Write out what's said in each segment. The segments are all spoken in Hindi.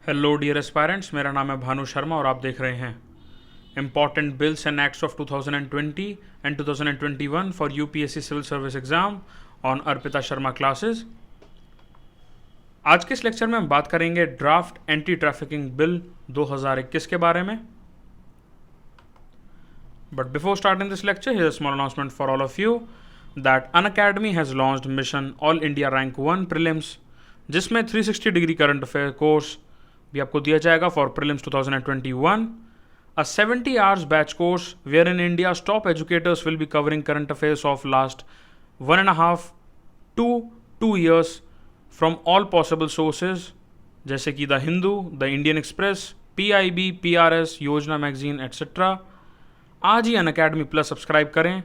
हेलो डियर एस्पायरेंट्स, मेरा नाम है भानु शर्मा और आप देख रहे हैं important bills and acts of 2020 and 2021 for UPSC civil service exam on Arpita Sharma classes. आज के इस लेक्चर में हम बात करेंगे ड्राफ्ट एंटी ट्रैफिकिंग बिल 2021 के बारे में। But before starting this lecture, here is small announcement for all of you that Unacademy has launched mission all India rank 1 prelims, जिसमें 360 डिग्री करंट अफेयर कोर्स भी आपको दिया जाएगा for prelims 2021, a 70 hours batch course wherein India's top educators will be covering current affairs of last 1.5 to 2 years from all possible sources जैसे कि the Hindu, the Indian express, PIB, PRS, योजना मैगजीन एट्सेट्रा। आज ही अनअकैडमी प्लस सब्सक्राइब करें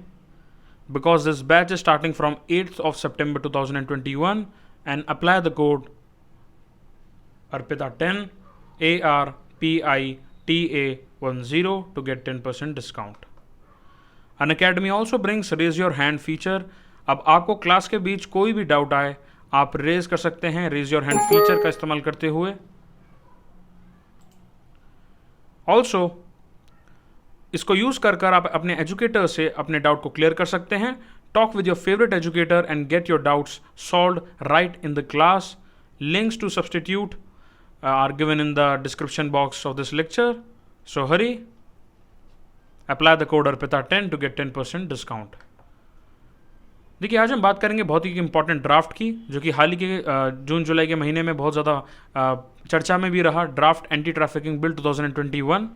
because this batch is starting from 8th of September 2021 and apply the code ARPITA10 ARPITA10 to get 10% discount. Unacademy also brings raise your hand feature. अब आपको क्लास के बीच कोई भी डाउट आए, आप रेज कर सकते हैं रेज योर हैंड फीचर का इस्तेमाल करते हुए। ऑल्सो इसको यूज कर आप अपने एजुकेटर से अपने डाउट को क्लियर कर सकते हैं। Talk with your favourite educator and get your doubts solved right in the class. Links to substitute are given in the description box of this lecture. So hurry, apply the code ARPITA10 to get 10% discount. देखिए, आज हम बात करेंगे बहुत ही इंपॉर्टेंट ड्राफ्ट की, जो कि हाल ही के जून जुलाई के महीने में बहुत ज़्यादा चर्चा में भी रहा, ड्राफ्ट एंटी ट्रैफिकिंग बिल 2021।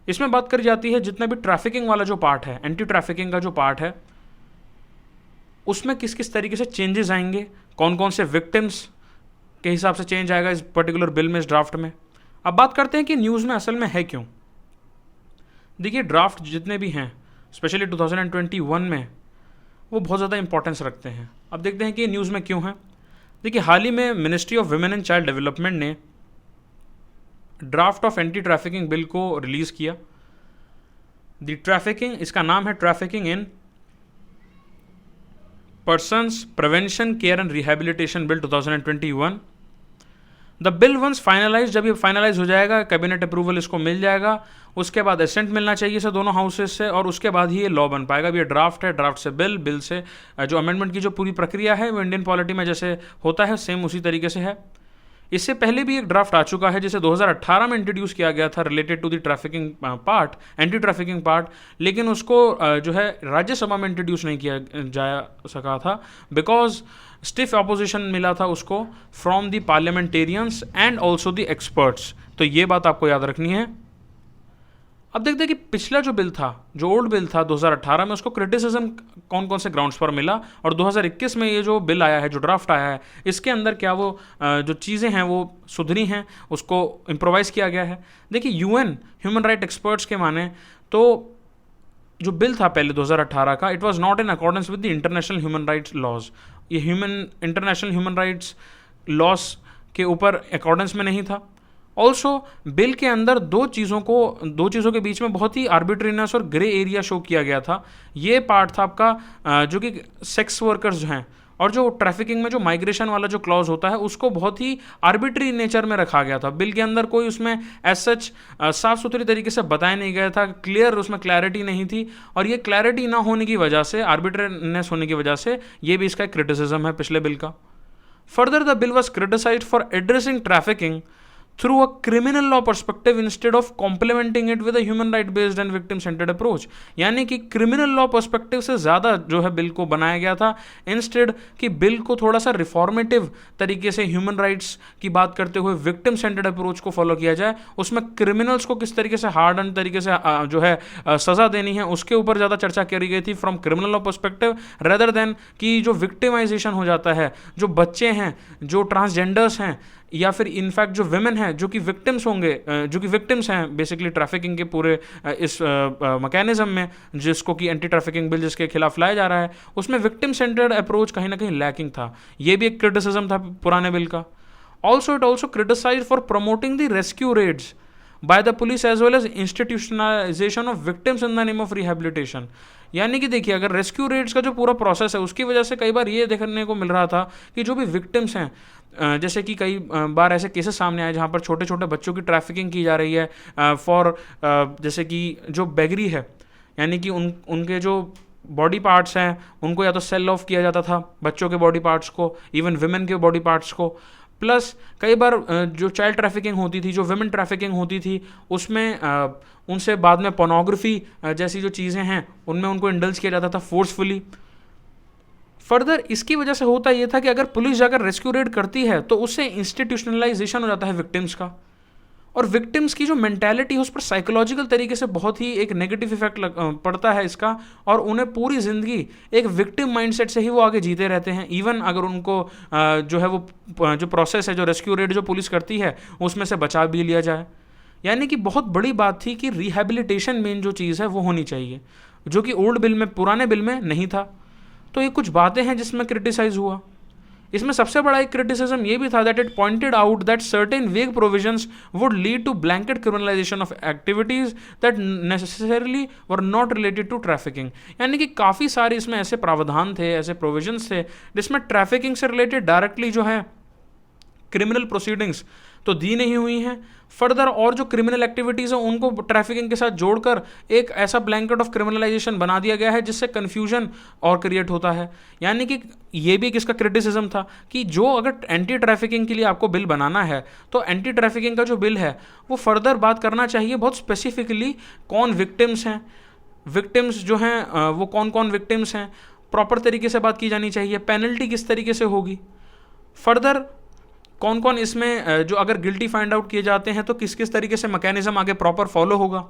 इसमें बात करी जाती है जितना भी ट्रैफिकिंग वाला जो पार्ट है, एंटी ट्रैफिकिंग का जो पार्ट है, उसमें किस किस तरीके से चेंजेस आएंगे, कौन कौन से विक्टिम्स के हिसाब से चेंज आएगा इस पर्टिकुलर बिल में, इस ड्राफ्ट में। अब बात करते हैं कि न्यूज़ में असल में है क्यों। देखिए, ड्राफ्ट जितने भी हैं स्पेशली 2021 में, वो बहुत ज़्यादा इंपॉर्टेंस रखते हैं। अब देखते हैं कि न्यूज़ में क्यों है। देखिए, हाल ही में ministry of women and child development ने draft of anti trafficking bill को रिलीज़ किया। द ट्रैफिकिंग, इसका नाम है trafficking in persons prevention care and rehabilitation bill 2021। The bill once finalise, जब ये फाइनलाइज हो जाएगा, कैबिनेट अप्रूवल इसको मिल जाएगा, उसके बाद एसेंट मिलना चाहिए इसे दोनों हाउसेज से, और उसके बाद ही ये लॉ बन पाएगा। अब ये ड्राफ्ट है, ड्राफ्ट से बिल, बिल से जो अमेंडमेंट की जो पूरी प्रक्रिया है वो इंडियन पॉलिटी में जैसे होता है सेम उसी तरीके से है। इससे पहले भी एक ड्राफ्ट आ चुका है जिसे 2018 में इंट्रोड्यूस किया गया था related to the trafficking part, anti trafficking part, लेकिन उसको जो है राज्यसभा में इंट्रोड्यूस नहीं किया जा सका था बिकॉज स्टिफ अपोजिशन मिला था उसको from the parliamentarians and also the experts. तो ये बात आपको याद रखनी है। अब देखते हैं कि पिछला जो बिल था, जो ओल्ड बिल था 2018 में, उसको क्रिटिसिज्म कौन कौन से ग्राउंड्स पर मिला, और 2021 में ये जो बिल आया है, जो ड्राफ्ट आया है, इसके अंदर क्या वो जो चीज़ें हैं वो सुधरी हैं, उसको इम्प्रोवाइज़ किया गया है। देखिए, यूएन ह्यूमन राइट एक्सपर्ट्स के माने तो जो बिल था पहले 2018 का, it was not in accordance with the international human rights laws. ये इंटरनेशनल ह्यूमन राइट्स लॉज के ऊपर अकॉर्डेंस में नहीं था। ऑल्सो बिल के अंदर दो चीज़ों के बीच में बहुत ही आर्बिट्रीनेस और ग्रे एरिया शो किया गया था। ये पार्ट था आपका जो कि सेक्स वर्कर्स जो हैं, और जो ट्रैफिकिंग में जो माइग्रेशन वाला जो क्लॉज होता है, उसको बहुत ही आर्बिट्री नेचर में रखा गया था। बिल के अंदर कोई उसमें एज सच साफ सुथरी तरीके से बताया नहीं गया था, क्लियर उसमें क्लैरिटी नहीं थी, और ये क्लैरिटी ना होने की वजह से, आर्बिट्रीनेस होने की वजह से, ये भी इसका एक क्रिटिसिज्म है पिछले बिल का। Further the bill was criticised for addressing trafficking through a criminal law perspective instead of complementing it with a human right based and victim centered approach। यानी कि क्रिमिनल लॉ पर्सपेक्टिव से ज़्यादा जो है बिल को बनाया गया था, इंस्टेड कि बिल को थोड़ा सा रिफॉर्मेटिव तरीके से ह्यूमन राइट्स की बात करते हुए विक्टिम सेंटर्ड अप्रोच को फॉलो किया जाए। उसमें क्रिमिनल्स को किस तरीके से हार्ड एंड तरीके से जो है सज़ा देनी है, उसके ऊपर ज़्यादा चर्चा करी गई थी from criminal law perspective, rather than कि जो विक्टिमाइजेशन हो जाता है, जो बच्चे हैं, जो ट्रांसजेंडर्स हैं, या फिर इनफैक्ट जो विमेन हैं जो कि विक्टिम्स होंगे, जो कि विक्टिम्स हैं बेसिकली ट्रैफिकिंग के पूरे इस मैकेनिज्म में, जिसको कि एंटी ट्रैफिकिंग बिल जिसके खिलाफ लाया जा रहा है, उसमें विक्टिम सेंटर्ड अप्रोच कहीं ना कहीं लैकिंग था। ये भी एक क्रिटिसिज्म था पुराने बिल का। Also it also criticized for promoting the rescue raids by the police as well as institutionalization of victims in the name of rehabilitation। यानी कि देखिए, अगर रेस्क्यू रेट्स का जो पूरा प्रोसेस है उसकी वजह से कई बार ये देखने को मिल रहा था कि जो भी विक्टिम्स हैं, जैसे कि कई बार ऐसे केसेस सामने आए जहाँ पर छोटे छोटे बच्चों की ट्रैफिकिंग की जा रही है फॉर जैसे कि जो बेगरी है, यानी कि उनके जो बॉडी पार्ट्स हैं उनको या तो सेल ऑफ किया जाता था, बच्चों के बॉडी पार्ट्स को, इवन विमेन के बॉडी पार्ट्स को। प्लस कई बार जो चाइल्ड ट्रैफिकिंग होती थी, जो विमेन ट्रैफिकिंग होती थी, उसमें उनसे बाद में पोर्नोग्राफी जैसी जो चीज़ें हैं उनमें उनको इंडल्ज किया जाता था फोर्सफुली। फर्दर इसकी वजह से होता ये था कि अगर पुलिस जाकर रेस्क्यू रेड करती है तो उससे इंस्टीट्यूशनलाइजेशन हो जाता है विक्टिम्स का, और विक्टिम्स की जो मेंटालिटी है उस पर साइकोलॉजिकल तरीके से बहुत ही एक नेगेटिव इफेक्ट पड़ता है इसका, और उन्हें पूरी ज़िंदगी एक विक्टिम माइंडसेट से ही वो आगे जीते रहते हैं। इवन अगर उनको जो है वो जो प्रोसेस है, जो रेस्क्यू रेड जो पुलिस करती है उसमें से बचा भी लिया जाए। यानी कि बहुत बड़ी बात थी कि रिहैबिलिटेशन मेन जो चीज़ है वो होनी चाहिए, जो कि ओल्ड बिल में, पुराने बिल में नहीं था। तो ये कुछ बातें हैं जिसमें क्रिटिसाइज हुआ। इसमें सबसे बड़ा एक क्रिटिसिज्म ये भी था that it pointed out that certain vague provisions would lead to blanket criminalisation of activities that necessarily were not related to trafficking. यानी कि काफ़ी सारे इसमें ऐसे प्रावधान थे, ऐसे प्रोविजंस थे जिसमें ट्रैफिकिंग से रिलेटेड डायरेक्टली जो है क्रिमिनल प्रोसीडिंग्स तो दी नहीं हुई हैं। फर्दर और जो क्रिमिनल एक्टिविटीज़ हैं उनको ट्रैफिकिंग के साथ जोड़कर एक ऐसा ब्लैंकेट ऑफ क्रिमिनलाइजेशन बना दिया गया है जिससे कन्फ्यूजन और क्रिएट होता है। यानी कि ये भी किसका क्रिटिसिज्म था कि जो अगर एंटी ट्रैफिकिंग के लिए आपको बिल बनाना है तो एंटी ट्रैफिकिंग का जो बिल है वो फर्दर बात करना चाहिए बहुत स्पेसिफिकली कौन विक्टिम्स हैं, विक्टिम्स जो हैं वो कौन कौन विक्टिम्स हैं, प्रॉपर तरीके से बात की जानी चाहिए, पेनल्टी किस तरीके से होगी, फर्दर कौन कौन इसमें जो अगर गिल्टी फाइंड आउट किए जाते हैं तो किस किस तरीके से मैकेनिज्म आगे प्रॉपर फॉलो होगा।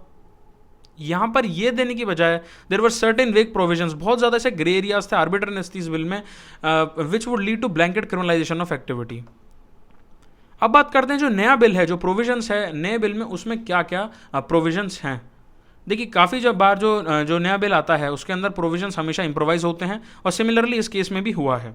यहाँ पर ये देने की बजाय there were certain vague provisions, बहुत ज़्यादा ऐसे ग्रे एरियाज थे, आर्बिट्रेरीनेस थी इस बिल में which would lead to blanket criminalisation of activity. अब बात करते हैं जो नया बिल है, जो प्रोविजंस है नए बिल में, उसमें क्या क्या प्रोविजंस हैं। देखिए काफ़ी जब बार जो नया बिल आता है उसके अंदर प्रोविजंस हमेशा इम्प्रोवाइज होते हैं, और सिमिलरली इस केस में भी हुआ है।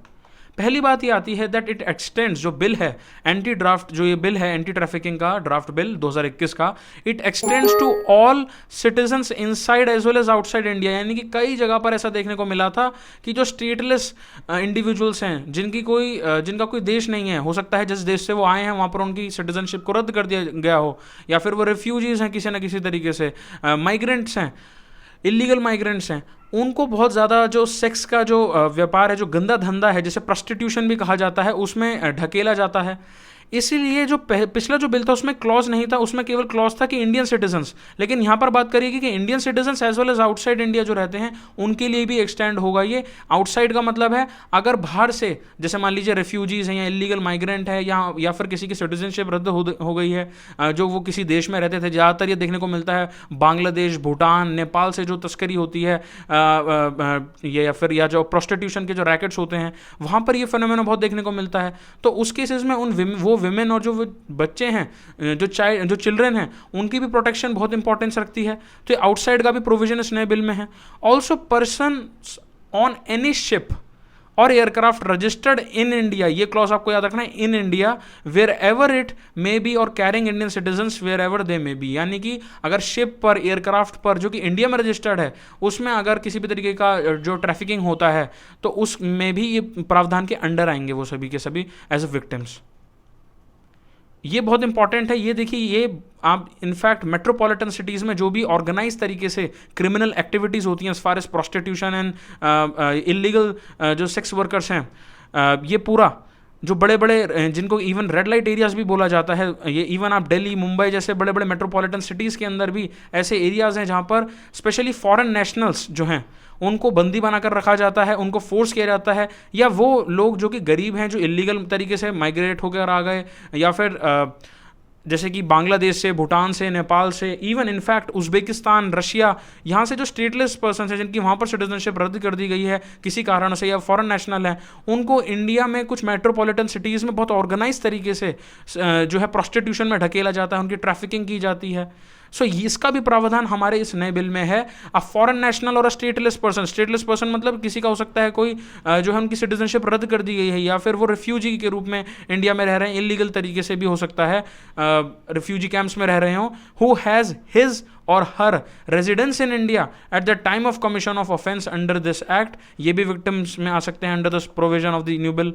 पहली बात ये आती है दैट इट एक्सटेंड्स, जो बिल है एंटी ड्राफ्ट, जो ये बिल है एंटी ट्रैफिकिंग का ड्राफ्ट बिल 2021 का, it extends to all citizens inside as well as outside India. यानी कि कई जगह पर ऐसा देखने को मिला था कि जो स्टेटलेस इंडिविजुअल्स हैं, जिनका कोई देश नहीं है, हो सकता है जिस देश से वो आए हैं वहाँ पर उनकी सिटीजनशिप को रद्द कर दिया गया हो, या फिर वो रेफ्यूजीज हैं किसी न किसी तरीके से, माइग्रेंट्स हैं, इलीगल माइग्रेंट्स हैं, उनको बहुत ज़्यादा जो सेक्स का जो व्यापार है, जो गंदा धंधा है जिसे प्रोस्टिट्यूशन भी कहा जाता है, उसमें ढकेला जाता है। इसीलिए जो पिछला जो बिल था उसमें क्लॉज नहीं था, उसमें केवल क्लॉज था कि इंडियन सिटीजन्स, लेकिन यहाँ पर बात करिएगी कि Indian citizens as well as outside India जो रहते हैं उनके लिए भी एक्सटेंड होगा ये। आउटसाइड का मतलब है अगर बाहर से, जैसे मान लीजिए रेफ्यूजीज हैं या इलीगल माइग्रेंट है या फिर किसी की सिटीजनशिप रद्द हो गई है, जो वो किसी देश में रहते थे, ज़्यादातर ये देखने को मिलता है बांग्लादेश, भूटान, नेपाल से जो तस्करी होती है या जो प्रोस्टिट्यूशन के जो रैकेट्स होते हैं वहाँ पर ये फिनोमेना बहुत देखने को मिलता है। तो उस केसेस में वो विमेन और जो बच्चे हैं, जो चिल्ड्रन हैं, उनकी भी प्रोटेक्शन बहुत इंपॉर्टेंस रखती है। तो आउटसाइड का भी प्रोविजन इस नए बिल में है। Also person on any ship or aircraft registered in India, ये क्लॉज आपको याद रखना है, in India wherever it may be or carrying Indian citizens wherever they may be. यानी कि अगर शिप पर, एयरक्राफ्ट पर जो कि इंडिया में रजिस्टर्ड है, उसमें अगर किसी भी तरीके का जो ट्रैफिकिंग होता है तो उसमें भी ये प्रावधान के अंडर आएंगे वो सभी के सभी एज ए विक्टिम्स। ये बहुत इंपॉर्टेंट है। ये देखिए, ये आप इनफैक्ट मेट्रोपॉलिटन सिटीज़ में जो भी ऑर्गेनाइज तरीके से क्रिमिनल एक्टिविटीज़ होती हैं as far as prostitution and illegal जो सेक्स वर्कर्स हैं, ये पूरा जो बड़े बड़े जिनको इवन रेड लाइट एरियाज़ भी बोला जाता है, ये इवन आप दिल्ली, मुंबई जैसे बड़े बड़े मेट्रोपॉलिटन सिटीज़ के अंदर भी ऐसे एरियाज़ हैं जहाँ पर स्पेशली फॉरेन नेशनल्स जो हैं उनको बंदी बनाकर रखा जाता है, उनको फोर्स किया जाता है, या वो लोग जो कि गरीब हैं, जो इलीगल तरीके से माइग्रेट होकर आ गए, या फिर जैसे कि बांग्लादेश से, भूटान से, नेपाल से, इवन इनफैक्ट उज़्बेकिस्तान, रशिया, यहाँ से जो स्टेटलेस पर्सन हैं जिनकी वहाँ पर सिटीजनशिप रद्द कर दी गई है किसी कारण से, या फॉरेन नेशनल हैं, उनको इंडिया में कुछ मेट्रोपॉलिटन सिटीज़ में बहुत ऑर्गेनाइज तरीके से जो है प्रोस्टिट्यूशन में ढकेला जाता है, उनकी ट्रैफिकिंग की जाती है। सो इसका भी प्रावधान हमारे इस नए बिल में है। अ फॉरेन नेशनल और अ स्टेटलेस पर्सन मतलब किसी का हो सकता है कोई जो है उनकी सिटीजनशिप रद्द कर दी गई है या फिर वो रिफ्यूजी के रूप में इंडिया में रह रहे हैं, इलीगल तरीके से भी हो सकता है, रिफ्यूजी कैंप्स में रह रहे हों, who has his or her residence in India at the time of commission of offence under this act, ये भी विक्टिम्स में आ सकते हैं under this provision of the new bill.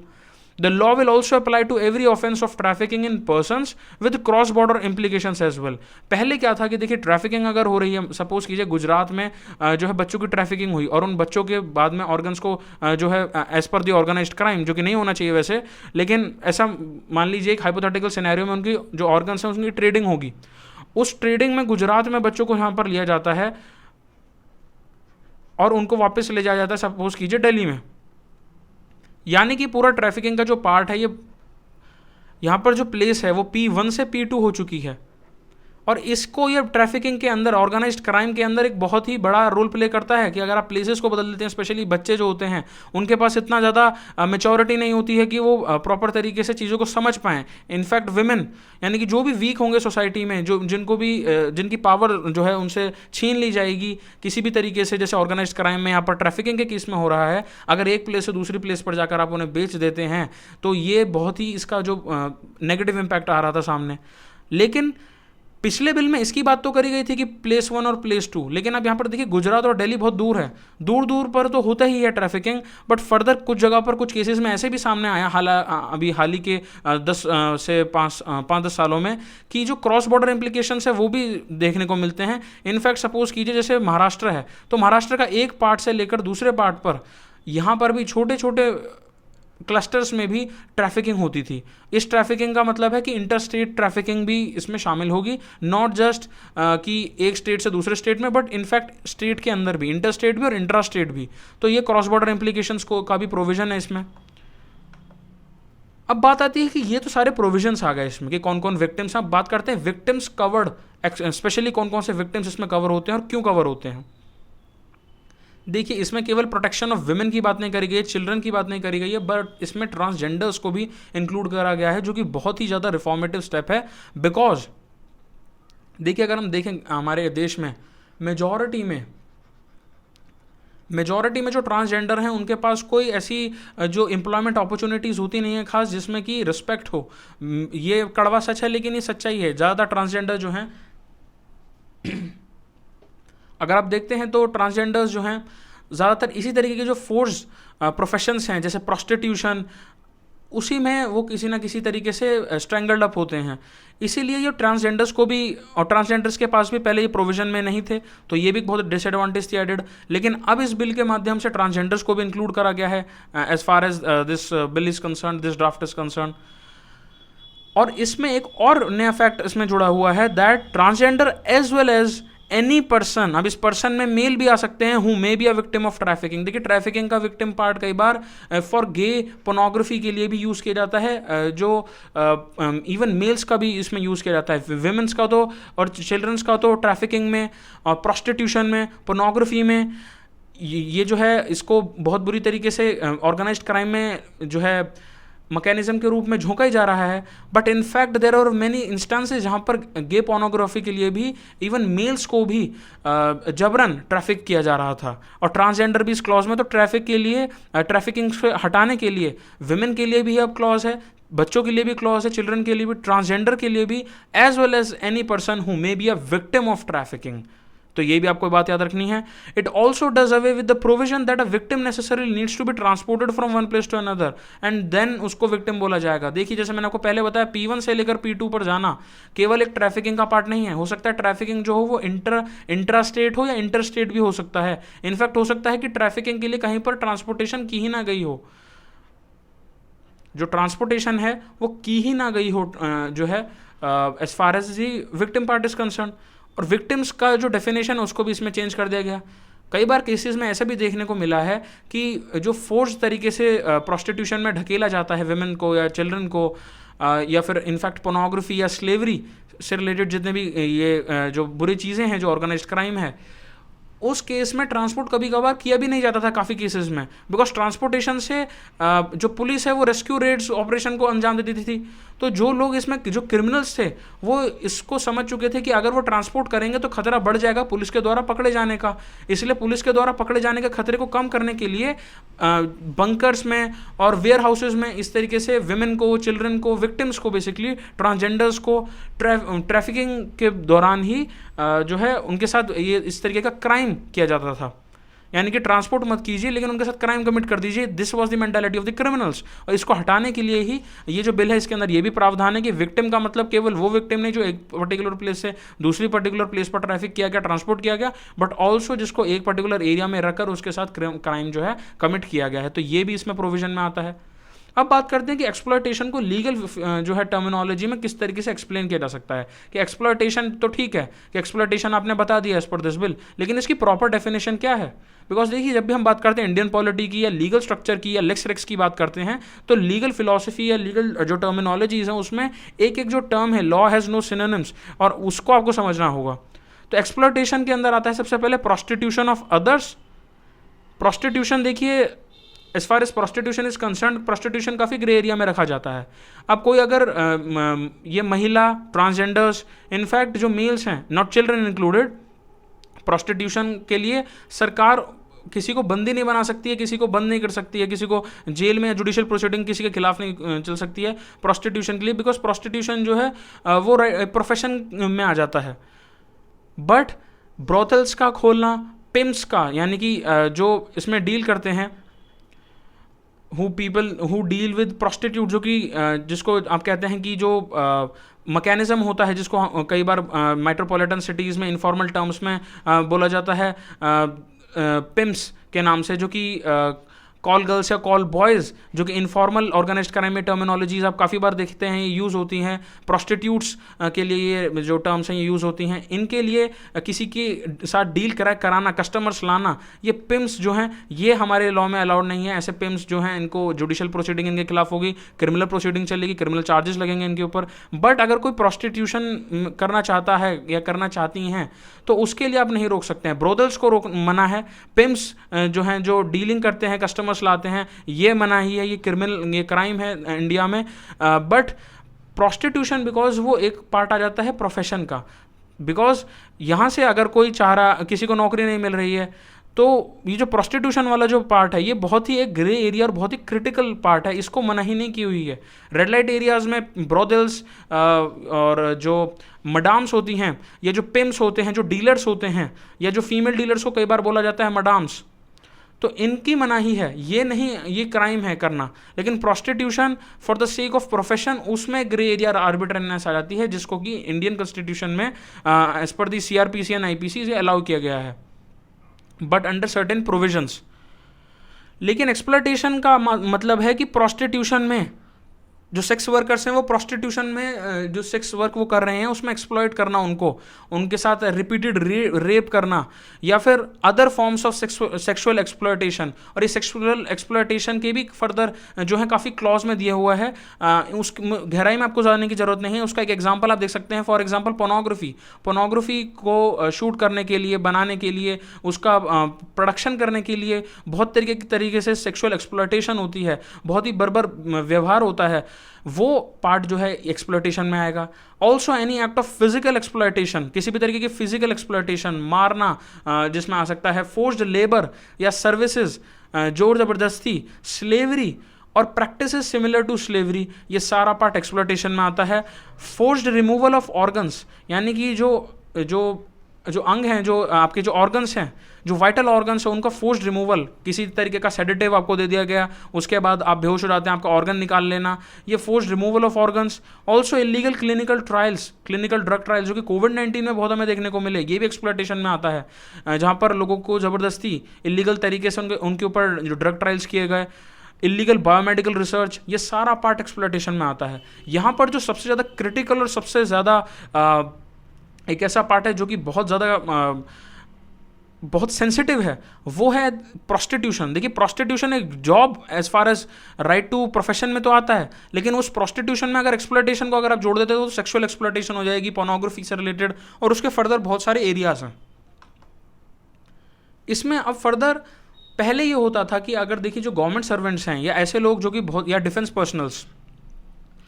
The law will also apply to every offense of trafficking in persons with cross border implications as well। पहले क्या था कि देखिए ट्रैफिकिंग अगर हो रही है, सपोज कीजिए गुजरात में जो है बच्चों की ट्रैफिकिंग हुई और उन बच्चों के बाद में ऑर्गन्स को जो है as per the organised crime, जो कि नहीं होना चाहिए वैसे, लेकिन ऐसा मान लीजिए एक हाइपोथेटिकल सिनेरियो में उनकी जो ऑर्गन्स हैं उनकी ट्रेडिंग होगी, उस ट्रेडिंग में गुजरात में बच्चों को यहाँ पर लिया जाता है और उनको वापस ले जाया जाता है सपोज कीजिए दिल्ली में, यानी कि पूरा ट्रैफिकिंग का जो पार्ट है, ये यहाँ पर जो प्लेस है वो P1 से P2 हो चुकी है। और इसको ये ट्रैफिकिंग के अंदर, ऑर्गेनाइज्ड क्राइम के अंदर एक बहुत ही बड़ा रोल प्ले करता है कि अगर आप प्लेसेस को बदल देते हैं, स्पेशली बच्चे जो होते हैं उनके पास इतना ज़्यादा मेच्योरिटी नहीं होती है कि वो प्रॉपर तरीके से चीज़ों को समझ पाएँ। इनफैक्ट विमेन, यानी कि जो भी वीक होंगे सोसाइटी में, जो जिनकी पावर जो है उनसे छीन ली जाएगी किसी भी तरीके से, जैसे ऑर्गेनाइज्ड क्राइम में यहाँ पर ट्रैफिकिंग के केस में हो रहा है, अगर एक प्लेस से दूसरी प्लेस पर जाकर आप उन्हें बेच देते हैं तो ये बहुत ही इसका जो नेगेटिव इम्पैक्ट आ रहा था सामने। लेकिन पिछले बिल में इसकी बात तो करी गई थी कि प्लेस 1 और प्लेस 2, लेकिन अब यहाँ पर देखिए गुजरात और दिल्ली बहुत दूर है, दूर दूर पर तो होता ही है ट्रैफिकिंग, बट फर्दर कुछ जगह पर कुछ केसेस में ऐसे भी सामने आया अभी हाल ही के 10 से 5-10 सालों में कि जो क्रॉस बॉर्डर इम्प्लीकेशंस है वो भी देखने को मिलते हैं। इनफैक्ट सपोज कीजिए जैसे महाराष्ट्र है, तो महाराष्ट्र का एक पार्ट से लेकर दूसरे पार्ट पर यहाँ पर भी छोटे छोटे क्लस्टर्स में भी ट्रैफिकिंग होती थी। इस ट्रैफिकिंग का मतलब है कि इंटर स्टेट ट्रैफिकिंग भी इसमें शामिल होगी, नॉट जस्ट कि एक स्टेट से दूसरे स्टेट में, बट इनफैक्ट स्टेट के अंदर भी, इंटर स्टेट भी और इंट्रा स्टेट भी। तो ये क्रॉस बॉर्डर इम्प्लीकेशंस को का भी प्रोविजन है इसमें। अब बात आती है कि ये तो सारे प्रोविजंस आ गए इसमें कि कौन कौन विक्टिम्स हैं। अब बात करते हैं विक्टिम्स कवर्ड, स्पेशली कौन कौन से विक्टिम्स इसमें कवर होते हैं और क्यों कवर होते हैं। देखिए इसमें केवल प्रोटेक्शन ऑफ विमेन की बात नहीं करी गई है, चिल्ड्रन की बात नहीं करी गई है, बट इसमें ट्रांसजेंडर्स को भी इंक्लूड करा गया है, जो कि बहुत ही ज़्यादा रिफॉर्मेटिव स्टेप है। बिकॉज देखिए अगर हम देखें हमारे देश में मेजॉरिटी में जो ट्रांसजेंडर हैं उनके पास कोई ऐसी जो एम्प्लॉयमेंट अपॉर्चुनिटीज़ होती नहीं है खास जिसमें कि रिस्पेक्ट हो। ये कड़वा सच है लेकिन ये सच्चाई है। ज़्यादा ट्रांसजेंडर जो हैं अगर आप देखते हैं तो ट्रांसजेंडर्स जो हैं ज़्यादातर इसी तरीके के जो फोर्स प्रोफेशंस हैं जैसे प्रोस्टिट्यूशन, उसी में वो किसी ना किसी तरीके से स्ट्रैंगल्ड अप होते हैं। इसीलिए ये ट्रांसजेंडर्स को भी, और ट्रांसजेंडर्स के पास भी पहले ये प्रोविजन में नहीं थे, तो ये भी बहुत डिसएडवांटेज थी एडेड। लेकिन अब इस बिल के माध्यम से ट्रांसजेंडर्स को भी इंक्लूड करा गया है as far as this bill is concern, this draft is concern. और इसमें एक और नया फैक्ट इसमें जुड़ा हुआ है that transgender as well as any person, अब इस पर्सन में मेल भी आ सकते हैं, who may be a victim of trafficking. देखिए ट्रैफिकिंग का विक्टिम पार्ट कई बार फॉर गे पोर्नोग्राफी के लिए भी यूज़ किया जाता है, जो इवन मेल्स का भी इसमें यूज़ किया जाता है, विमेंस का तो और चिल्ड्रंस का तो ट्रैफिकिंग में और प्रोस्टिट्यूशन में, पोर्नोग्राफी में। ये जो है इसको बहुत बुरी तरीके से ऑर्गेनाइज्ड क्राइम में जो है मैकेनिज्म के रूप में झोंका ही जा रहा है। But in fact there are many instances जहाँ पर गे पोर्नोग्राफी के लिए भी इवन मेल्स को भी जबरन ट्रैफिक किया जा रहा था, और ट्रांसजेंडर भी इस क्लॉज में। तो ट्रैफिक के लिए, ट्रैफिकिंग से हटाने के लिए विमेन के लिए भी अब क्लॉज है, बच्चों के लिए भी क्लॉज है, चिल्ड्रन के लिए भी, ट्रांसजेंडर के लिए भी, as well as any person who may be a victim of trafficking. तो ये भी आपको बात याद रखनी है। It also does away with the provision that a victim necessarily needs to be transported from one place to another and then उसको विक्टिम बोला जाएगा। देखिए जैसे मैंने आपको पहले बताया, P1 से लेकर P2 पर जाना केवल एक ट्रैफिकिंग का पार्ट नहीं है। हो सकता है ट्रैफिकिंग जो हो वो इंट्रा स्टेट हो या इंटर स्टेट भी हो सकता है। इनफैक्ट हो सकता है कि ट्रैफिकिंग के लिए कहीं पर ट्रांसपोर्टेशन की ही ना गई हो, जो ट्रांसपोर्टेशन है वो की ही ना गई हो, जो है as far as the victim part is concern. और विक्टिम्स का जो डेफिनेशन है उसको भी इसमें चेंज कर दिया गया। कई बार केसेस में ऐसा भी देखने को मिला है कि जो फोर्स तरीके से प्रोस्टिट्यूशन में ढकेला जाता है विमेन को या चिल्ड्रन को, या फिर इनफैक्ट पोर्नोग्राफी या स्लेवरी से रिलेटेड जितने भी ये जो बुरी चीज़ें हैं, जो ऑर्गेनाइज्ड क्राइम है, उस केस में ट्रांसपोर्ट कभी कभार किया भी नहीं जाता था काफ़ी केसेस में, बिकॉज ट्रांसपोर्टेशन से जो पुलिस है वो रेस्क्यू रेड्स ऑपरेशन को अंजाम दे देती थी। तो जो लोग इसमें जो क्रिमिनल्स थे वो इसको समझ चुके थे कि अगर वो ट्रांसपोर्ट करेंगे तो खतरा बढ़ जाएगा पुलिस के द्वारा पकड़े जाने का। इसलिए पुलिस के द्वारा पकड़े जाने के खतरे को कम करने के लिए बंकर्स में और वेयर हाउसेज में इस तरीके से विमेन को, चिल्ड्रन को, विक्टिम्स को, बेसिकली ट्रांसजेंडर्स को ट्रैफिकिंग के दौरान ही जो है उनके साथ ये इस तरीके का क्राइम किया जाता था। यानी कि ट्रांसपोर्ट मत कीजिए लेकिन उनके साथ क्राइम कमिट कर दीजिए। This was the mentality of the criminals. और इसको हटाने के लिए ही ये जो बिल है इसके अंदर ये भी प्रावधान है कि विक्टिम का मतलब केवल वो विक्टिम नहीं जो एक पर्टिकुलर प्लेस से दूसरी पर्टिकुलर प्लेस पर ट्रैफिक किया गया, ट्रांसपोर्ट किया गया, बट ऑल्सो जिसको एक पर्टिकुलर एरिया में रखकर उसके साथ क्राइम जो है कमिट किया गया है। तो ये भी इसमें प्रोविजन में आता है। अब बात करते हैं कि एक्सप्लॉयटेशन को लीगल जो है टर्मिनोलॉजी में किस तरीके से एक्सप्लेन किया जा सकता है। कि एक्सप्लॉयटेशन तो ठीक है कि एक्सप्लॉयटेशन आपने बता दिया एज पर दिस बिल, लेकिन इसकी प्रॉपर डेफिनेशन क्या है? बिकॉज देखिए जब भी हम बात करते हैं इंडियन पॉलिटी की या लीगल स्ट्रक्चर की या लेक्स रेक्स की बात करते हैं तो लीगल फिलॉसफी या लीगल जो टर्मिनोलॉजीज हैं उसमें एक एक जो टर्म है लॉ हैज़ नो सिनोनिम्स और उसको आपको समझना होगा। तो एक्सप्लॉयटेशन के अंदर आता है सबसे पहले प्रोस्टिट्यूशन ऑफ अदर्स। प्रोस्टिट्यूशन देखिए as far as prostitution is concern, prostitution काफ़ी ग्रे एरिया में रखा जाता है। अब कोई अगर ये महिला, ट्रांसजेंडर्स, इनफैक्ट जो मेल्स हैं, नॉट चिल्ड्रन इंक्लूडेड, प्रोस्टिट्यूशन के लिए सरकार किसी को बंदी नहीं बना सकती है, किसी को बंद नहीं कर सकती है, किसी को जेल में जुडिशियल प्रोसीडिंग किसी के खिलाफ नहीं चल सकती है प्रोस्टिट्यूशन के लिए, बिकॉज प्रोस्टिट्यूशन जो है वो प्रोफेशन में आ जाता है। बट ब्रोथल्स का खोलना, पिम्स का, यानी कि जो इसमें डील करते हैं हु डील विद प्रोस्टिट्यूट, जो कि जिसको आप कहते हैं कि जो मैकेनिज्म होता है जिसको कई बार मेट्रोपॉलिटन सिटीज़ में इनफॉर्मल टर्म्स में बोला जाता है पिम्स के नाम से, जो कि कॉल गर्ल्स या कॉल बॉयज़, जो कि इनफॉर्मल ऑर्गेनाइज्ड क्राइम में टर्मिनोलॉजीज आप काफ़ी बार देखते हैं ये यूज़ होती हैं। प्रोस्टिट्यूट्स के लिए ये जो टर्म्स हैं ये यूज़ होती हैं। इनके लिए किसी के साथ डील कराना, कस्टमर्स लाना, ये पिम्स जो हैं ये हमारे लॉ में अलाउड नहीं है। ऐसे पिम्स जो हैं इनको जुडिशियल प्रोसीडिंग इनके खिलाफ होगी, क्रिमिनल प्रोसीडिंग चलेगी, क्रिमिनल चार्जेस लगेंगे इनके ऊपर। बट अगर कोई प्रोस्टिट्यूशन करना चाहता है या करना चाहती हैं तो उसके लिए आप नहीं रोक सकते हैं। ब्रोदल्स को मना है, पिम्स जो हैं जो डीलिंग करते हैं, कस्टमर्स लाते हैं, ये मनाही है, ये क्रिमिनल, ये क्राइम है इंडिया में। बट प्रोस्टिट्यूशन बिकॉज वो एक पार्ट आ जाता है प्रोफेशन का, बिकॉज यहाँ से अगर कोई चाह रहा, किसी को नौकरी नहीं मिल रही है, तो ये जो प्रोस्टिट्यूशन वाला जो पार्ट है ये बहुत ही एक ग्रे एरिया और बहुत ही क्रिटिकल पार्ट है, इसको मनाही नहीं की हुई है। रेड लाइट एरियाज़ में ब्रोदल्स और जो मडाम्स होती हैं या जो पिम्स होते हैं, जो डीलर्स होते हैं, या जो फीमेल डीलर्स को कई बार बोला जाता है मडाम्स, तो इनकी मनाही है, ये नहीं, ये क्राइम है करना। लेकिन prostitution for the sake of profession, उसमें ग्रे एरिया आर्बिट्रेरीनेस आ जाती है, जिसको कि इंडियन कॉन्स्टिट्यूशन में as per the CRPC and IPC से अलाउ किया गया है, बट अंडर सर्टेन प्रोविजंस। लेकिन एक्सप्लॉयटेशन का मतलब है कि प्रोस्टिट्यूशन में जो सेक्स वर्कर्स हैं वो प्रोस्टिट्यूशन में जो सेक्स वर्क वो कर रहे हैं उसमें एक्सप्लॉयट करना उनको, उनके साथ रिपीटेड रेप करना, या फिर other forms of sexual exploitation. और ये सेक्सुअल एक्सप्लॉयटेशन के भी फर्दर जो है काफ़ी क्लॉज में दिया हुआ है, उस गहराई में आपको जाने की ज़रूरत नहीं है। उसका एक एग्जाम्पल आप देख सकते हैं, फॉर एग्जाम्पल पोर्नोग्राफी को शूट करने के लिए, बनाने के लिए, उसका प्रोडक्शन करने के लिए बहुत तरीके से सेक्सुअल एक्सप्लॉयटेशन होती है, बहुत ही बर्बर व्यवहार होता है, वो पार्ट जो है एक्सप्लॉयटेशन में आएगा। Also any act of physical exploitation, किसी भी तरीके की फिजिकल एक्सप्लॉयटेशन, मारना जिसमें आ सकता है, फोर्स्ड लेबर या सर्विसेज, जोर जबरदस्ती, स्लेवरी और प्रैक्टिसेस सिमिलर टू स्लेवरी, ये सारा पार्ट एक्सप्लॉयटेशन में आता है। फोर्स्ड रिमूवल ऑफ ऑर्गन्स, यानी कि जो अंग हैं, जो आपके जो ऑर्गन्स हैं, जो वाइटल ऑर्गन्स हैं, उनका फोर्स्ड रिमूवल, किसी तरीके का सेडेटिव आपको दे दिया गया, उसके बाद आप बेहोश हो जाते हैं, आपका ऑर्गन निकाल लेना, ये forced removal of organs. Also illegal clinical trials, clinical drug trials, जो कि कोविड-19 में बहुत हमें देखने को मिले, ये भी एक्सप्लॉयटेशन में आता है, जहाँ पर लोगों को ज़बरदस्ती इलीगल तरीके से उनके ऊपर जो ड्रग ट्रायल्स किए गए, इलीगल बायोमेडिकल रिसर्च, ये सारा पार्ट एक्सप्लॉयटेशन में आता है। यहाँ पर जो सबसे ज़्यादा क्रिटिकल और सबसे ज़्यादा एक ऐसा पार्ट है जो कि बहुत सेंसिटिव है, वो है प्रोस्टिट्यूशन। देखिए प्रोस्टिट्यूशन एक job as far as right to profession में तो आता है, लेकिन उस प्रोस्टिट्यूशन में अगर एक्सप्लॉयटेशन को अगर आप जोड़ देते हो तो सेक्सुअल एक्सप्लॉयटेशन हो जाएगी, पोर्नोग्राफी से रिलेटेड, और उसके फर्दर बहुत सारे एरियाज हैं। इसमें अब फर्दर पहले ये होता था कि अगर देखिए जो गवर्नमेंट सर्वेंट्स हैं या ऐसे लोग जो कि बहुत, या डिफेंस पर्सनल्स,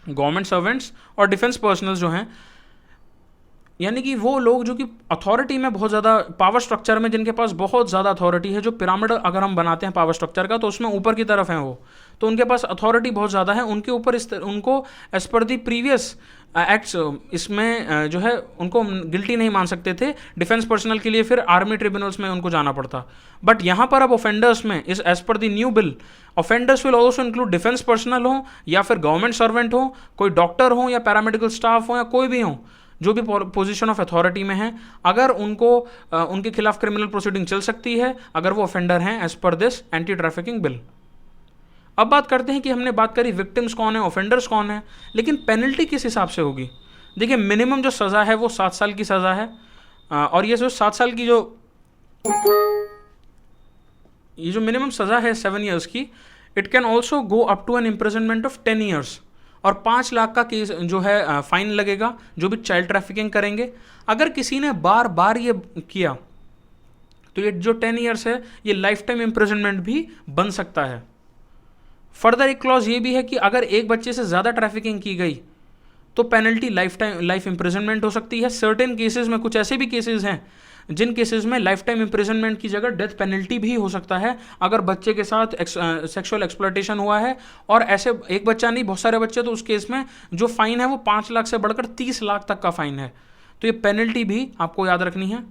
गवर्नमेंट सर्वेंट्स और डिफेंस पर्सनल्स जो हैं, यानी कि वो लोग जो कि अथॉरिटी में बहुत ज़्यादा, पावर स्ट्रक्चर में जिनके पास बहुत ज़्यादा अथॉरिटी है, जो पिरामिड अगर हम बनाते हैं पावर स्ट्रक्चर का तो उसमें ऊपर की तरफ हैं वो, तो उनके पास अथॉरिटी बहुत ज़्यादा है, उनके ऊपर उनको as per the previous acts इसमें जो है उनको गिल्टी नहीं मान सकते थे। डिफेंस पर्सनल के लिए फिर आर्मी ट्रिब्यूनल्स में उनको जाना पड़ता। बट यहाँ पर अब ऑफेंडर्स में इस as per the new bill offenders will also include defence personnel हो या फिर गवर्नमेंट सर्वेंट हो, कोई डॉक्टर हो या पैरामेडिकल स्टाफ हो या कोई भी हो जो भी पोजीशन ऑफ अथॉरिटी में है, अगर उनको उनके खिलाफ क्रिमिनल प्रोसीडिंग चल सकती है अगर वो ऑफेंडर हैं as per this anti trafficking bill. अब बात करते हैं कि हमने बात करी विक्टिम्स कौन है, ऑफेंडर्स कौन है, लेकिन पेनल्टी किस हिसाब से होगी। देखिए मिनिमम जो सज़ा है वो 7 साल की सज़ा है, और ये जो 7 साल की ये जो मिनिमम सज़ा है 7 ईयर्स की, it can also go up to an imprisonment of 10 years, और 5 लाख का केस जो है फाइन लगेगा जो भी चाइल्ड ट्रैफिकिंग करेंगे। अगर किसी ने बार बार ये किया तो ये जो 10 ईयर्स है ये लाइफ टाइम इम्प्रिजनमेंट भी बन सकता है। फर्दर एक क्लॉज ये भी है कि अगर एक बच्चे से ज़्यादा ट्रैफिकिंग की गई तो पेनल्टी लाइफ इम्प्रिजनमेंट हो सकती है। सर्टेन केसेस में, कुछ ऐसे भी केसेस हैं जिन केसेस में लाइफ टाइम इम्प्रिजनमेंट की जगह डेथ पेनल्टी भी हो सकता है अगर बच्चे के साथ सेक्सुअल एक्सप्लॉयटेशन हुआ है। और ऐसे एक बच्चा नहीं, बहुत सारे बच्चे, तो उस केस में जो फाइन है वो 5 लाख से बढ़कर 30 लाख तक का फाइन है। तो ये पेनल्टी भी आपको याद रखनी है।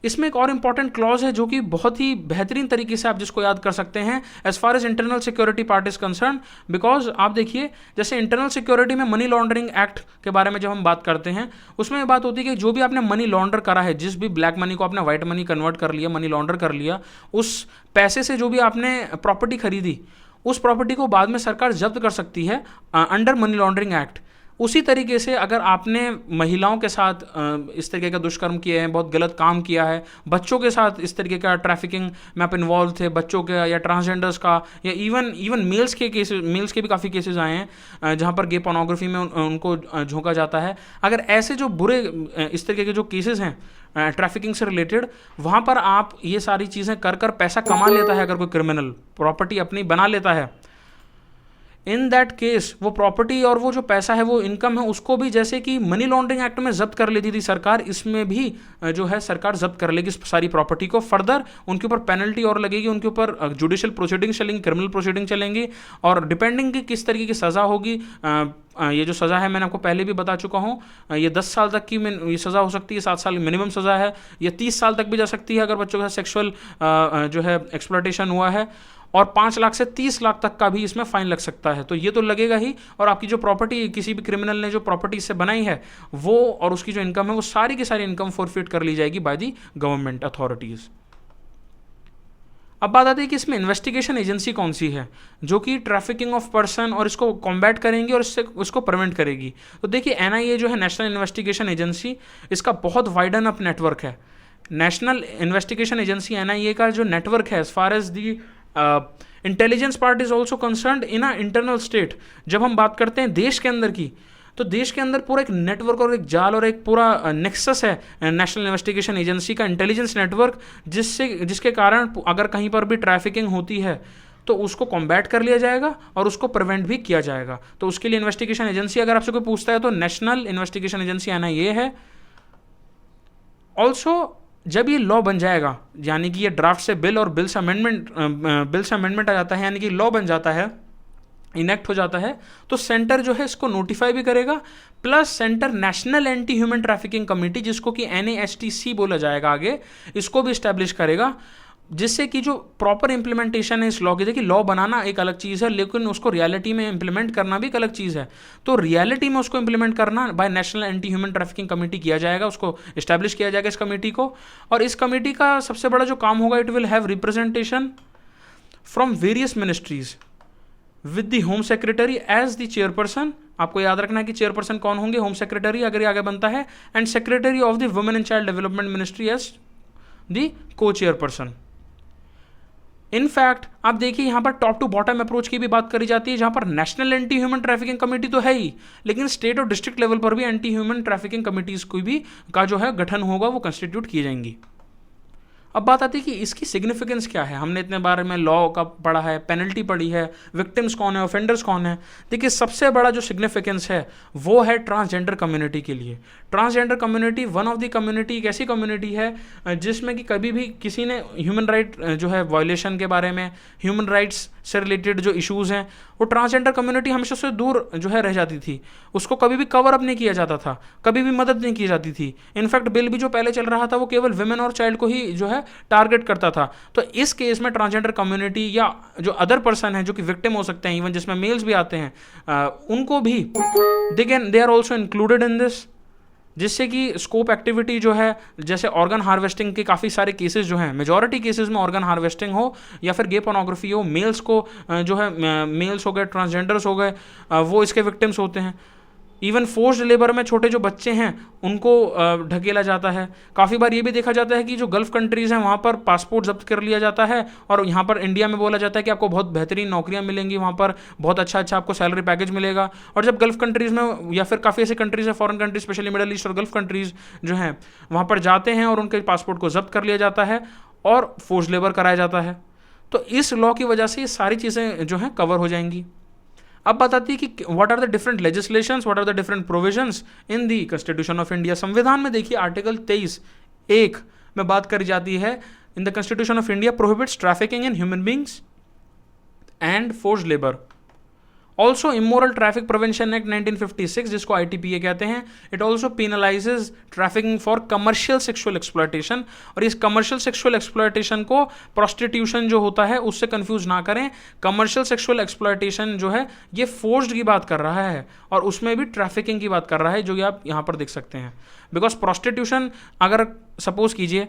इसमें एक और इंपॉर्टेंट क्लॉज है जो कि बहुत ही बेहतरीन तरीके से आप जिसको याद कर सकते हैं as far as internal security part is concern. Because आप देखिए जैसे इंटरनल सिक्योरिटी में मनी लॉन्ड्रिंग एक्ट के बारे में जब हम बात करते हैं उसमें ये बात होती है कि जो भी आपने मनी लॉन्डर करा है, जिस भी ब्लैक मनी को आपने व्हाइट मनी कन्वर्ट कर लिया, मनी लॉन्डर कर लिया, उस पैसे से जो भी आपने प्रॉपर्टी खरीदी उस प्रॉपर्टी को बाद में सरकार जब्त कर सकती है अंडर मनी लॉन्ड्रिंग एक्ट। उसी तरीके से अगर आपने महिलाओं के साथ इस तरीके का दुष्कर्म किए हैं, बहुत गलत काम किया है, बच्चों के साथ इस तरीके का ट्रैफिकिंग में आप इन्वॉल्व थे, बच्चों के या ट्रांसजेंडर्स का, या इवन मेल्स के केसेस, मेल्स के भी काफ़ी केसेस आए हैं जहाँ पर गे पोर्नोग्राफी में उनको झोंका जाता है। अगर ऐसे जो बुरे इस तरीके के जो केसेस हैं ट्रैफिकिंग से रिलेटेड, वहाँ पर आप ये सारी चीज़ें कर पैसा कमा लेता है, अगर कोई क्रिमिनल प्रॉपर्टी अपनी बना लेता है, इन दैट केस वो प्रॉपर्टी और वो जो पैसा है, वो इनकम है, उसको भी जैसे कि मनी लॉन्ड्रिंग एक्ट में जब्त कर लेती थी सरकार, इसमें भी जो है सरकार जब्त कर लेगी सारी प्रॉपर्टी को। फर्दर उनके ऊपर पेनल्टी और लगेगी, उनके ऊपर जुडिशियल प्रोसीडिंग चलेंगी, क्रिमिनल प्रोसीडिंग चलेंगी, और डिपेंडिंग की किस तरीके की सज़ा होगी। ये जो सज़ा है मैंने आपको पहले भी बता चुका हूँ, ये 10 साल तक की ये सज़ा हो सकती है, 7 साल मिनिमम सज़ा है, ये 30 साल तक भी जा सकती है अगर बच्चों का सेक्सुअल जो है एक्सप्लॉयटेशन हुआ है, और 5 लाख से 30 लाख तक का भी इसमें फाइन लग सकता है। तो ये तो लगेगा ही, और आपकी जो प्रॉपर्टी, किसी भी क्रिमिनल ने जो प्रॉपर्टी इससे बनाई है वो और उसकी जो इनकम है वो सारी की सारी इनकम फोरफिट कर ली जाएगी बाय दी गवर्नमेंट अथॉरिटीज़। अब बात आती है कि इसमें इन्वेस्टिगेशन एजेंसी कौन सी है जो कि ट्रैफिकिंग ऑफ पर्सन और इसको कॉम्बैट करेंगी और उसको प्रिवेंट करेगी। तो देखिए NIA जो है, नेशनल इन्वेस्टिगेशन एजेंसी, इसका बहुत वाइडन अप नेटवर्क है। नेशनल इन्वेस्टिगेशन एजेंसी NIA का जो नेटवर्क है as far as the intelligence part is also concerned in a internal state. जब हम बात करते हैं देश के अंदर की, तो देश के अंदर पूरा एक नेटवर्क और एक जाल और एक पूरा नेक्सस है नेशनल इन्वेस्टिगेशन एजेंसी का, इंटेलिजेंस नेटवर्क, जिसके कारण अगर कहीं पर भी ट्रैफिकिंग होती है तो उसको कॉम्बैट कर लिया जाएगा और उसको प्रिवेंट भी किया जाएगा। तो उसके लिए इन्वेस्टिगेशन एजेंसी, अगर आपसे कोई पूछता है तो नेशनल इन्वेस्टिगेशन एजेंसी NIA है। ऑल्सो जब ये लॉ बन जाएगा, यानी कि ये ड्राफ्ट से बिल और बिल से अमेंडमेंट आ जाता है, यानी कि लॉ बन जाता है, इनेक्ट हो जाता है, तो सेंटर जो है इसको नोटिफाई भी करेगा, plus centre national anti human trafficking committee, जिसको कि NASTC बोला जाएगा आगे, इसको भी इस्टेब्लिश करेगा, जिससे कि जो प्रॉपर इंप्लीमेंटेशन है इस लॉ की, देखिए लॉ बनाना एक अलग चीज़ है लेकिन उसको रियलिटी में इंप्लीमेंट करना भी एक अलग चीज़ है। तो रियलिटी में उसको इंप्लीमेंट करना by national anti human trafficking committee किया जाएगा, उसको इस्टेब्लिश किया जाएगा इस कमेटी को। और इस कमेटी का सबसे बड़ा जो काम होगा, it will have representation from various ministries with the home secretary as the chairperson. आपको याद रखना है कि चेयरपर्सन कौन होंगे, होम सेक्रेटरी अगर ये आगे बनता है, and secretary of the women and child development ministry as the co chairperson. In fact आप देखिए यहाँ पर टॉप टू बॉटम अप्रोच की भी बात करी जाती है, जहाँ पर national anti human trafficking committee तो है ही, लेकिन स्टेट और डिस्ट्रिक्ट लेवल पर भी एंटी ह्यूमन ट्रैफिकिंग कमेटीज को भी का जो है गठन होगा, वो कंस्टिट्यूट की जाएंगी। अब बात आती है कि इसकी सिग्निफिकेंस क्या है। हमने इतने बारे में लॉ का पढ़ा है, पेनल्टी पढ़ी है, विक्टिम्स कौन है, ऑफेंडर्स कौन है। देखिए सबसे बड़ा जो सिग्निफिकेंस है वो है ट्रांसजेंडर कम्युनिटी के लिए। Transgender community one of the community, एक ऐसी कम्युनिटी है जिसमें कि कभी भी किसी ने ह्यूमन राइट जो है वायलेशन के बारे में, ह्यूमन राइट्स से रिलेटेड जो इश्यूज़ हैं, वो ट्रांसजेंडर कम्युनिटी हमेशा से दूर जो है रह जाती थी। उसको कभी भी कवर अप नहीं किया जाता था, कभी भी मदद नहीं की जाती थी। इनफैक्ट बिल भी जो पहले चल रहा था वो केवल विमेन और चाइल्ड को ही जो है टारगेट करता था। तो इस केस में ट्रांसजेंडर कम्युनिटी या जो अदर पर्सन है जो कि विक्टिम हो सकते हैं, इवन जिसमें मेल्स भी आते हैं, उनको भी they are also included in this, जिससे कि स्कोप एक्टिविटी जो है, जैसे ऑर्गन हार्वेस्टिंग के काफ़ी सारे केसेस जो हैं, मेजॉरिटी केसेस में ऑर्गन हार्वेस्टिंग हो या फिर गे पोर्नोग्राफी हो, मेल्स को जो है मेल्स हो गए, ट्रांसजेंडर्स हो गए, वो इसके विक्टिम्स होते हैं। इवन फोर्स्ड लेबर में छोटे जो बच्चे हैं उनको ढकेला जाता है। काफ़ी बार ये भी देखा जाता है कि जो गल्फ़ कंट्रीज़ हैं वहाँ पर पासपोर्ट जब्त कर लिया जाता है और यहाँ पर इंडिया में बोला जाता है कि आपको बहुत बेहतरीन नौकरियाँ मिलेंगी, वहाँ पर बहुत अच्छा आपको सैलरी पैकेज मिलेगा। और जब गल्फ़ कंट्रीज़ में या फिर काफ़ी ऐसी कंट्रीज़ हैं, foreign countries, specially middle east और गल्फ़ कंट्रीज़ जो हैं, वहाँ पर जाते हैं और उनके पासपोर्ट को जब्त कर लिया जाता है और फोर्स्ड लेबर कराया जाता है। तो इस लॉ की वजह से ये सारी चीज़ें जो हैं कवर हो जाएंगी। अब बात आती है कि what are the different legislations, what are the different provisions in the constitution of India. संविधान में देखिए आर्टिकल 23(1) में बात करी जाती है, in the constitution of India prohibits trafficking in human beings and forced labour. Also immoral traffic prevention act 1956, जिसको ITPA कहते हैं, it also penalises trafficking for commercial sexual exploitation. और इस कमर्शियल सेक्सुअल एक्सप्लॉयटेशन को प्रोस्टिट्यूशन जो होता है उससे कंफ्यूज ना करें। कमर्शियल सेक्सुअल एक्सप्लॉयटेशन जो है ये फोर्स्ड की बात कर रहा है और उसमें भी ट्रैफिकिंग की बात कर रहा है, जो कि आप यहाँ पर देख सकते हैं। बिकॉज प्रोस्टिट्यूशन, अगर सपोज कीजिए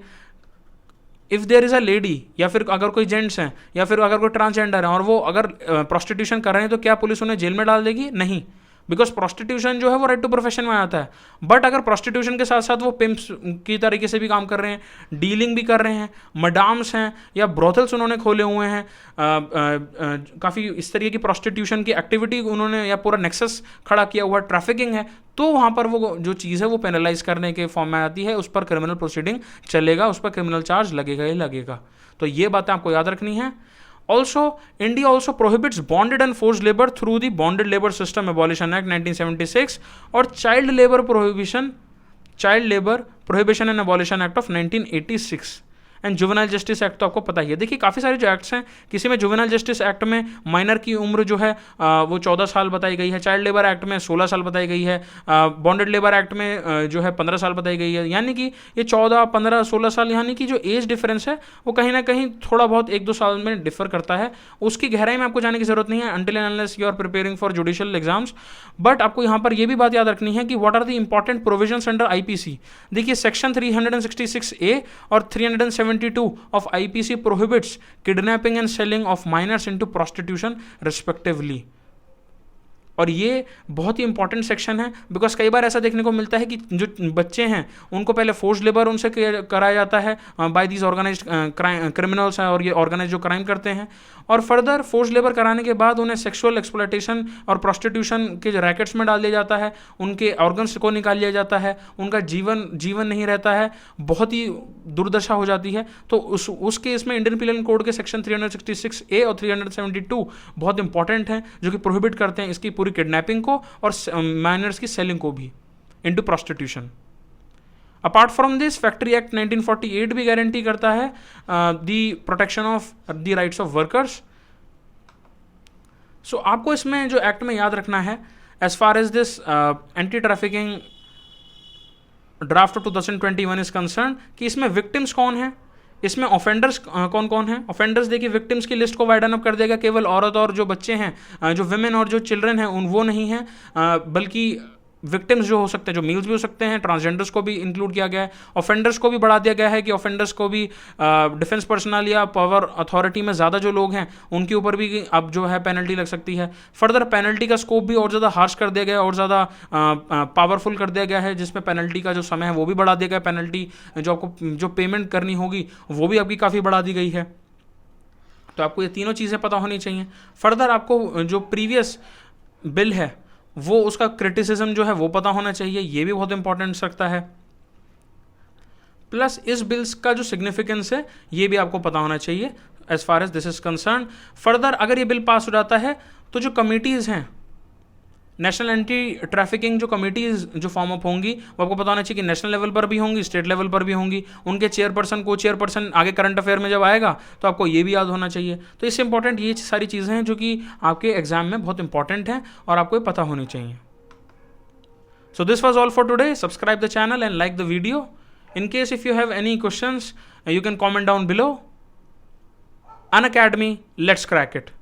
if there is a lady, या फिर अगर कोई जेंट्स हैं या फिर अगर कोई ट्रांसजेंडर है और वो अगर प्रोस्टिट्यूशन कर रहे हैं, तो क्या पुलिस उन्हें जेल में डाल देगी? नहीं, बिकॉज प्रोस्टिट्यूशन जो है वो राइट टू प्रोफेशन में आता है। बट अगर प्रोस्टिट्यूशन के साथ साथ वो पिम्प्स की तरीके से भी काम कर रहे हैं, डीलिंग भी कर रहे हैं, मडाम्स हैं या ब्रोथल्स उन्होंने खोले हुए हैं, काफ़ी इस तरीके की प्रोस्टिट्यूशन की एक्टिविटी उन्होंने या पूरा नेक्सस खड़ा किया हुआ, ट्रैफिकिंग है, तो वहाँ पर वो जो चीज़ है वो पेनलाइज करने के फॉर्म में आती है, उस पर क्रिमिनल प्रोसीडिंग चलेगा, उस पर क्रिमिनल चार्ज लगेगा ही लगेगा। तो ये बातें आपको याद रखनी है। Also, India also prohibits bonded and forced labor through the Bonded Labor System Abolition Act 1976 और Child Labor Prohibition and Abolition Act of 1986 and juvenile justice act तो आपको पता ही है। देखिए काफ़ी सारे जो एक्ट्स हैं, किसी में जुवेनाइल जस्टिस एक्ट में माइनर की उम्र जो है वो 14 साल बताई गई है, चाइल्ड लेबर एक्ट में 16 साल बताई गई है, बॉन्डेड लेबर एक्ट में जो है 15 साल बताई गई है। यानी कि ये 14, 15, 16 साल, यानी कि जो एज डिफरेंस है वो कहीं ना कहीं थोड़ा बहुत 1-2 साल में डिफर करता है। उसकी गहराई में आपको जाने की जरूरत नहीं है until and unless you are preparing for judicial exams. But आपको यहाँ पर यह भी बात याद रखनी है कि what are the important provisions under IPC। देखिए सेक्शन 366A और 372 of IPC prohibits kidnapping and selling of minors into prostitution respectively। और ये बहुत ही इंपॉर्टेंट सेक्शन है, बिकॉज कई बार ऐसा देखने को मिलता है कि जो बच्चे हैं उनको पहले फोर्स्ड लेबर उनसे कराया जाता है बाय दीज ऑर्गेनाइज्ड क्रिमिनल्स हैं, और ये ऑर्गेनाइज जो क्राइम करते हैं, और फर्दर फोर्स्ड लेबर कराने के बाद उन्हें सेक्सुअल एक्सप्लॉयटेशन और प्रोस्टिट्यूशन के जो रैकेट्स में डाल दिया जाता है, उनके ऑर्गन्स को निकाल लिया जाता है, उनका जीवन नहीं रहता है, बहुत ही दुर्दशा हो जाती है। तो उस केस में इंडियन पिनल कोड के सेक्शन 366A और 372 बहुत इंपॉर्टेंट हैं, जो कि प्रोहिबिट करते हैं इसकी पूरी किडनैपिंग को और माइनर्स की सेलिंग को भी into prostitution. Apart from this, factory act 1948 भी गारंटी करता है the protection of the rights of workers. So आपको इसमें जो एक्ट में याद रखना है as far as this anti trafficking draft 2021 is concern, कि इसमें विक्टिम्स कौन है, इसमें ऑफेंडर्स कौन कौन है। ऑफेंडर्स देखिए विक्टिम्स की लिस्ट को वाइडन अप कर देगा, केवल औरत और जो बच्चे हैं, जो विमेन और जो चिल्ड्रन हैं वो नहीं है, बल्कि विक्टिम्स जो हो सकते हैं, जो मेल्स भी हो सकते हैं, ट्रांसजेंडर्स को भी इंक्लूड किया गया है। ऑफेंडर्स को भी बढ़ा दिया गया है कि ऑफेंडर्स को भी डिफेंस पर्सनल या पावर अथॉरिटी में ज़्यादा जो लोग हैं उनके ऊपर भी अब जो है पेनल्टी लग सकती है। फर्दर पेनल्टी का स्कोप भी और ज़्यादा हार्श कर दिया गया है और ज़्यादा पावरफुल कर दिया गया है, जिसमें पेनल्टी का जो समय है वो भी बढ़ा दिया गया है। पेनल्टी जो आपको जो पेमेंट करनी होगी वो भी आपकी काफ़ी बढ़ा दी गई है। तो आपको ये तीनों चीज़ें पता होनी चाहिए। फर्दर आपको जो प्रीवियस बिल है वो उसका क्रिटिसिज्म जो है वो पता होना चाहिए, ये भी बहुत इंपॉर्टेंस रखता है। प्लस इस बिल्स का जो सिग्निफिकेंस है ये भी आपको पता होना चाहिए as far as this is concern. Further अगर ये बिल पास हो जाता है तो जो कमिटीज़ हैं, नेशनल एंटी ट्रैफिकिंग जो कमिटीज़ जो फॉर्म अप होंगी वो आपको पता होना चाहिए कि नेशनल लेवल पर भी होंगी, स्टेट लेवल पर भी होंगी। उनके चेयरपर्सन, को चेयरपर्सन आगे करंट अफेयर में जब आएगा तो आपको ये भी याद होना चाहिए। तो इससे इंपॉर्टेंट ये सारी चीज़ें हैं जो कि आपके एग्जाम में बहुत इंपॉर्टेंट हैं और आपको ये पता होनी चाहिए। So this was all for today. Subscribe the channel and like the video. In case if you have any questions, you can comment down below. Unacademy, let's crack it.